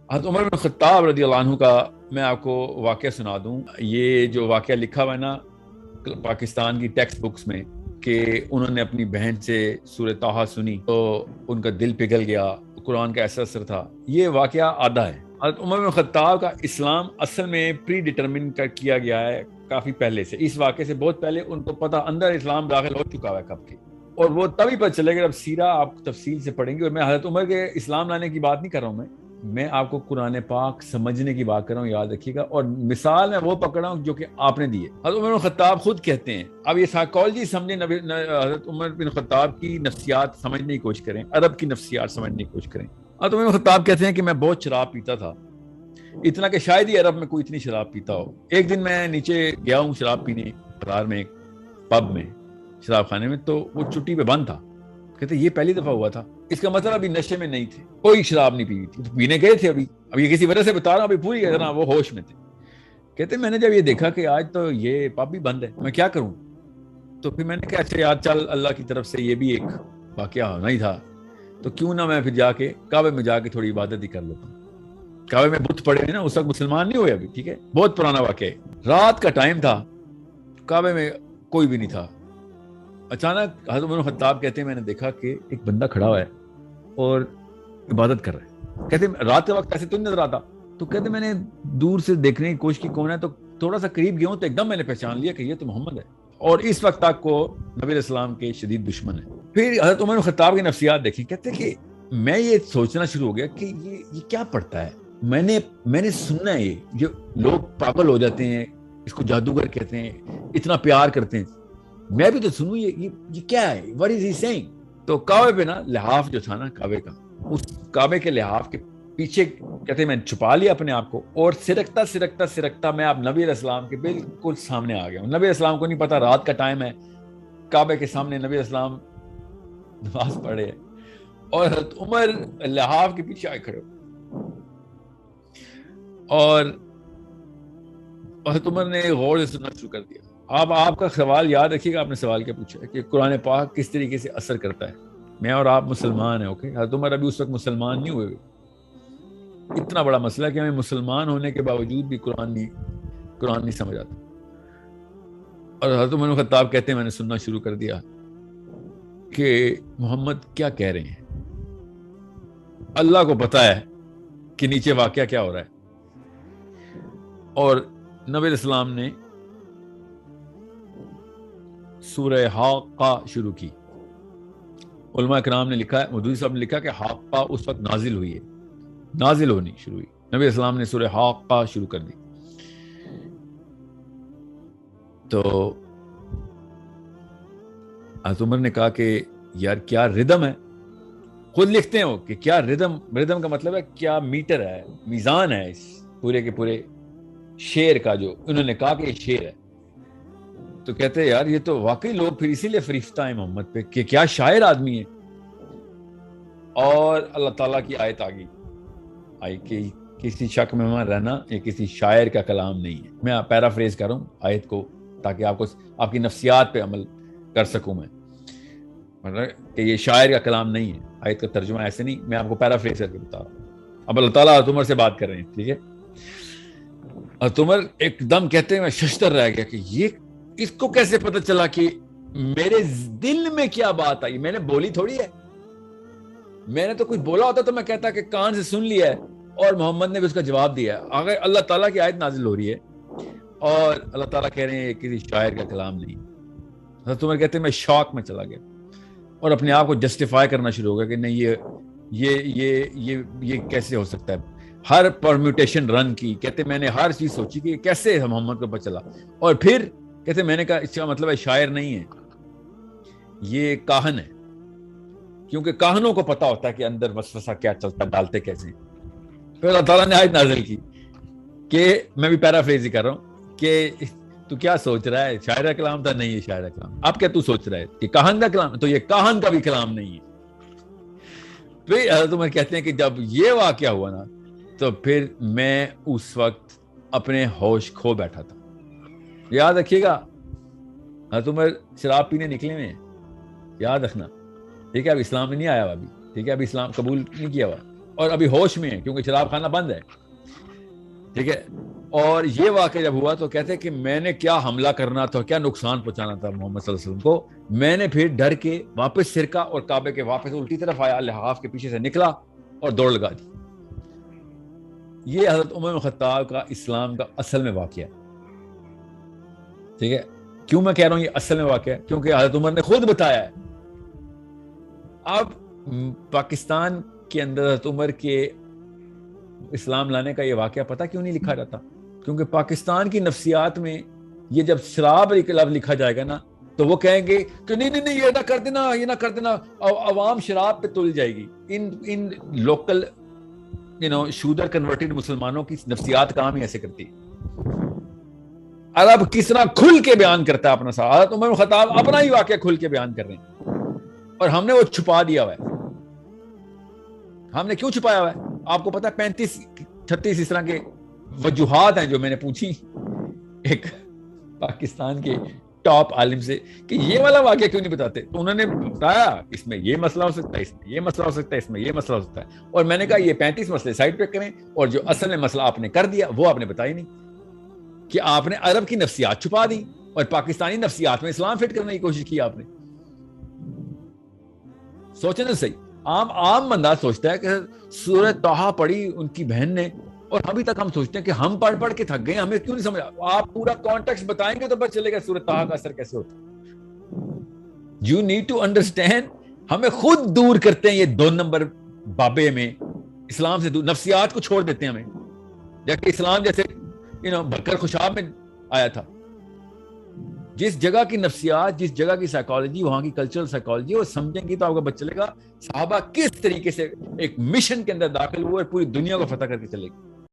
حضرت عمر بن خطاب رضی اللہ عنہ کا میں آپ کو واقعہ سنا دوں. یہ جو واقعہ لکھا ہوا ہے نا پاکستان کی ٹیکسٹ بکس میں کہ انہوں نے اپنی بہن سے سورہ طٰہٰ سنی تو ان کا دل پگھل گیا, قرآن کا ایسا اثر تھا. یہ واقعہ آدھا ہے. حضرت عمر بن خطاب کا اسلام اصل میں پری ڈیٹرمن کیا گیا ہے کافی پہلے سے. اس واقعے سے بہت پہلے ان کو پتہ اندر اسلام داخل ہو چکا ہے کب کے, اور وہ تبھی پتہ چلے گا جب سیرہ آپ تفصیل سے پڑھیں گے. اور میں حضرت عمر کے اسلام لانے کی بات نہیں کر رہا ہوں, میں آپ کو قرآن پاک سمجھنے کی بات کر رہا ہوں, یاد رکھیے گا. اور مثال میں وہ پکڑا ہوں جو کہ آپ نے دی ہے. حضرت عمر بن خطاب خود کہتے ہیں, اب یہ سائیکالوجی سمجھیں, حضرت عمر بن خطاب کی نفسیات سمجھنے کی کوشش کریں, عرب کی نفسیات سمجھنے کی کوشش کریں. حضرت عمر بن خطاب کہتے ہیں کہ میں بہت شراب پیتا تھا, اتنا کہ شاید ہی عرب میں کوئی اتنی شراب پیتا ہو. ایک دن میں نیچے گیا ہوں شراب پینے بازار میں, پب میں, شراب خانے میں, تو وہ چھٹی پہ بند تھا. کہتے یہ پہلی دفعہ ہوا تھا, اس کا مطلب ابھی نشے میں نہیں تھے, کوئی شراب نہیں پی تھی, پینے گئے تھے. ابھی یہ کسی وجہ سے بتا رہا ہوں, ابھی پوری طرح وہ ہوش میں تھے. کہتے میں نے جب یہ دیکھا کہ آج تو یہ پب بھی بند ہے, میں کیا کروں, تو پھر میں نے کہا اچھا یار چل, اللہ کی طرف سے یہ بھی ایک واقعہ ہونا ہی تھا, تو کیوں نہ میں پھر جا کے کعبے میں جا کے تھوڑی عبادت ہی کر لیتا ہوں. کعبے میں بت پڑے ہیں نا, اس وقت مسلمان نہیں ہوئے ابھی, ٹھیک ہے, بہت پرانا واقعہ ہے. رات کا ٹائم تھا, کعبے میں کوئی بھی نہیں تھا. اچانک حضرت عمر خطاب کہتے ہیں میں نے دیکھا کہ ایک بندہ کھڑا ہوا ہے اور عبادت کر رہا ہے. کہتے رات کے وقت ایسے تو نہیں نظر آتا, تو کہتے میں نے دور سے دیکھنے کی کوشش کی کون ہے, تو تھوڑا سا قریب گیا ہوں تو ایک دم میں نے پہچان لیا کہ یہ تو محمد ہے, اور اس وقت تک کو نبی علیہ السلام کے شدید دشمن ہے. پھر حضرت عمر خطاب کی نفسیات دیکھیں, کہتے کہ میں یہ سوچنا شروع ہو گیا کہ یہ کیا پڑھتا ہے. میں نے سننا ہے, یہ جو لوگ پاگل ہو جاتے ہیں اس کو جادوگر کہتے ہیں, اتنا پیار کرتے ہیں, میں بھی تو سنوں یہ کیا ہے, what is he saying. تو کعبے پہ نا لحاف جو تھا نا کعبے کا, اس کعبے کے لحاف کے پیچھے کہتے ہیں میں چھپا لیا اپنے آپ کو, اور سرکتا میں آپ نبی علیہ السلام کے بالکل سامنے آ گیا ہوں. نبی علیہ السلام کو نہیں پتا رات کا ٹائم ہے, کعبے کے سامنے نبی علیہ السلام نماز پڑھے ہیں, اور حضرت عمر لحاف کے پیچھے آئے کھڑے ہو. اور حضرت عمر نے غور سے سننا شروع کر دیا. آپ کا سوال یاد رکھیے گا, آپ نے سوال کیا پوچھا ہے کہ قرآن پاک کس طریقے سے اثر کرتا ہے. میں اور آپ مسلمان ہیں, اوکے, حضرت عمر ابھی اس وقت مسلمان نہیں ہوئے. اتنا بڑا مسئلہ کہ ہمیں مسلمان ہونے کے باوجود بھی قرآن نہیں سمجھ آتا. اور حضرت عمر بن خطاب کہتے ہیں میں نے سننا شروع کر دیا کہ محمد کیا کہہ رہے ہیں. اللہ کو پتا ہے کہ نیچے واقعہ کیا ہو رہا ہے. اور نبی علیہ السلام نے سورہ حاقہ شروع کی. علماء کرام نے لکھا ہے, مودودی صاحب نے لکھا کہ حاقہ اس وقت نازل ہوئی ہے, نازل ہونی شروع ہوئی. نبی علیہ السلام نے سورہ حاقہ شروع کر دی. تو حضرت عمر نے کہا کہ یار کیا ردم ہے. خود لکھتے ہیں وہ کہ کیا ردم کا مطلب ہے کیا میٹر ہے, میزان ہے اس پورے کے پورے شعر کا, جو انہوں نے کہا کہ یہ شعر ہے. تو کہتے ہیں یار یہ تو واقعی لوگ پھر اسی لیے فریفتہ ہیں محمد پہ کہ کیا شاعر آدمی ہے. اور اللہ تعالیٰ کی آیت آئی کہ کسی شک میں وہاں رہنا یہ کسی شاعر کا کلام نہیں ہے. میں پیرافریز کر رہا ہوں آیت کو تاکہ آپ کی نفسیات پہ عمل کر سکوں. میں مطلب کہ یہ شاعر کا کلام نہیں ہے, آیت کا ترجمہ ایسے نہیں, میں آپ کو پیرافریز کر کے بتا رہا ہوں. اب اللہ تعالیٰ حضرت عمر سے بات کر رہے ہیں, ٹھیک ہے. حضرت عمر ایک دم کہتے ہیں میں ششتر رہ گیا کہ یہ اس کو کیسے پتہ چلا کہ میرے دل میں کیا بات آئی. میں نے بولی تھوڑی ہے, میں نے تو کچھ بولا ہوتا تو میں کہتا کہ کان سے سن لیا ہے, اور محمد نے بھی اس کا جواب دیا ہے. اگر اللہ تعالیٰ کی آیت نازل ہو رہی ہے اور اللہ تعالیٰ کہہ رہے ہیں کسی شاعر کا کلام نہیں. حضرت عمر کہتے ہیں میں شوق میں چلا گیا اور اپنے آپ کو جسٹیفائی کرنا شروع ہو گیا کہ نہیں یہ کیسے ہو سکتا ہے. ہر پرمیوٹیشن رن کی, کہتے میں نے ہر چیز سوچی کہ کیسے محمد کو پتہ چلا. اور پھر کہتے میں نے کہا اس کا مطلب ہے شاعر نہیں ہے, یہ کاہن ہے, کیونکہ کاہنوں کو پتا ہوتا ہے کہ اندر وسوسہ کیا چلتا ہے, ڈالتے کیسے. پھر اللہ تعالیٰ نے آیت نازل کی کہ میں بھی پیرافریز ہی کر رہا ہوں کہ تو کیا سوچ رہا ہے, شاعر کا کلام تھا, نہیں ہے شاعر کا کلام. اب کیا تو سوچ رہا ہے کہ کاہن کا کلام, تو یہ کاہن کا بھی کلام نہیں ہے. پھر حضرت عمر کہتے ہیں کہ جب یہ واقعہ ہوا نا تو پھر میں اس وقت اپنے ہوش کھو بیٹھا تھا. یاد رکھیے گا حضرت عمر شراب پینے نکلے ہوئے ہیں, یاد رکھنا, ٹھیک ہے. اب اسلام میں نہیں آیا ہوا ابھی, ٹھیک ہے, ابھی اسلام قبول نہیں کیا ہوا. اور ابھی ہوش میں ہیں کیونکہ شراب خانہ بند ہے. ٹھیک ہے. اور یہ واقعہ جب ہوا تو کہتے ہیں کہ میں نے کیا حملہ کرنا تھا, کیا نقصان پہنچانا تھا محمد صلی اللہ علیہ وسلم کو. میں نے پھر ڈر کے واپس سرکا اور کعبے کے واپس الٹی طرف آیا, لحاف کے پیچھے سے نکلا اور دوڑ لگا دی. یہ حضرت عمر بن خطاب کا اسلام کا اصل میں واقعہ ہے. ٹھیک ہے. کیوں میں کہہ رہا ہوں یہ اصل میں واقعہ ہے؟ کیونکہ حضرت عمر نے خود بتایا ہے. اب پاکستان کے اندر حضرت عمر کے اسلام لانے کا یہ واقعہ پتہ کیوں نہیں لکھا جاتا؟ کیونکہ پاکستان کی نفسیات میں یہ جب شراب لفظ لکھا جائے گا نا تو وہ کہیں گے کہ نہیں یہ نہ کر دینا, یہ نہ کر دینا, عوام شراب پہ تل جائے گی. ان لوکل شودر کنورٹڈ مسلمانوں کی نفسیات کام ہی ایسے کرتی. عرب کس طرح کھل کے بیان کرتا ہے اپنا ساتھ. حضرت عمر بن خطاب اپنا ہی واقعہ کھل کے بیان کر رہے ہیں اور ہم نے وہ چھپا دیا ہوا ہے. ہم نے کیوں چھپایا ہوا ہے آپ کو پتا ہے؟ 35-36 اس طرح کے وجوہات ہیں جو میں نے پوچھی ایک پاکستان کے ٹاپ عالم سے کہ یہ والا واقعہ کیوں نہیں بتاتے. تو انہوں نے بتایا اس میں یہ مسئلہ ہو سکتا ہے, اس میں یہ مسئلہ ہو سکتا ہے, اس میں یہ مسئلہ ہو سکتا ہے. اور میں نے کہا یہ 35 مسئلے سائڈ پہ کریں اور جو اصل میں مسئلہ آپ نے کر دیا وہ آپ نے بتایا نہیں کہ آپ نے عرب کی نفسیات چھپا دی اور پاکستانی نفسیات میں اسلام فٹ کرنے کی کوشش کی آپ نے. سوچیں تو صحیح. عام بندہ سوچتا ہے کہ سورہ طٰہٰ پڑھی ان کی بہن نے اور ابھی تک ہم سوچتے ہیں کہ ہم پڑھ کے تھک گئے, ہمیں کیوں نہیں سمجھا. آپ پورا کانٹیکسٹ بتائیں گے تو پتہ چلے گا سورہ طٰہٰ کا اثر کیسے ہوتا ہے. You need to understand. ہمیں خود دور کرتے ہیں یہ 2 نمبر بابے میں اسلام سے دور, نفسیات کو چھوڑ دیتے ہیں ہمیں. جبکہ اسلام جیسے بکر خوشاب میں آیا تھا. جس جگہ کی نفسیات, جس جگہ کی سائیکالوجی, وہاں کی کلچرل سائیکالوجی وہ سمجھیں گی تو آپ کو پتہ چلے گا صحابہ کس طریقے سے ایک مشن کے اندر داخل ہوئے اور پوری دنیا کو فتح کر کے چلے گی.